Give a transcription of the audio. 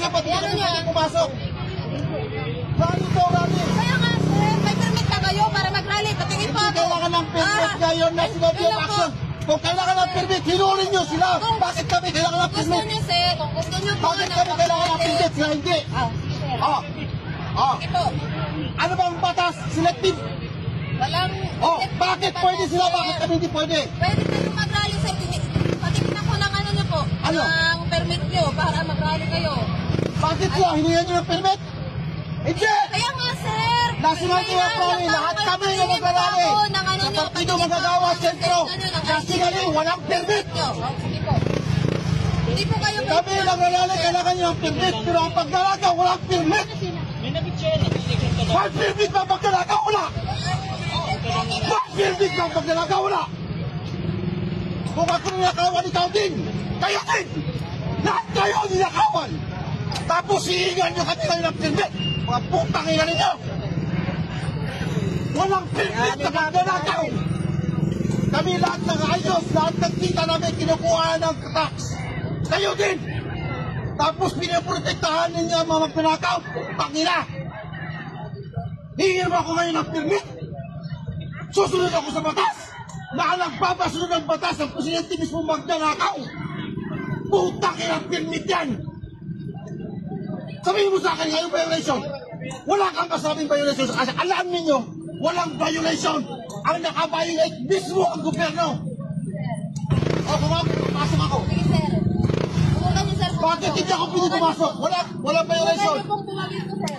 ba't hindi kami pumasok? Rally to, rally. Kaya nga, sir, may permit na kayo para mag-rally. Patingin po Hindi ako. kailangan ng permit ngayon na sinabi yung action. Kung kailangan ng permit, hinulin nyo sila. Bakit kami kailangan ng Gusto permit? niyo, sir, kung gusto niyo po Bakit kami kailangan ng permit? Sila hindi. Oh. Oh. Ito, Ano bang batas? Selective. walang... Oh, bakit pwede sila? Bakit kami hindi pwede? Pwede kayong mag-rally, sir. Patingin ako ng ano niyo po. Ano? Ng permit niyo para mag-rally kayo. Bakit sila? Hiningan nyo ng permit? Hindi! Kaya nga, sir. National Theatre, lahat kami na mag-rally. Sa Partido Magagawa Sentro, nationally, walang permit. Sige po. Hindi po kayo may... Kami nag-rally, kailangan nyo ng permit, pero ang pagdalaga, walang permit. May permit ba pagdalaga? Wala! May permit ba pagdalaga? Wala! Kung ako ninakawan, ikaw din! Kayo din! Lahat kayo ninakawan! Tapos hihingan nyo kanila ng permit! Mga putang ina ninyo! Walang permit na pagdalagaw! Kami lahat ng ayos, lahat ng kita namin kinukuha ng tax! Kayo din! Tapos pinaprotektahan ninyo ang mga magpinakaw! Pangina! Hihingin mo ako ngayon ng permit! Susunod ako sa batas! Na nagpapasunod ng batas ang presidente mismo magnanakaw! Putang ina permit yan! Sabihin mo sa akin ngayon violation! Wala kang kasabing violation sa kasi alam ninyo, walang violation! Ang nakabiolate mismo ang gobyerno! O kung ako, pumasok ako! Sige, sir. Huwag niyo, sir. Bakit hindi ako pwede pumasok? Walang violation! Pwede pong tumagin po, sir.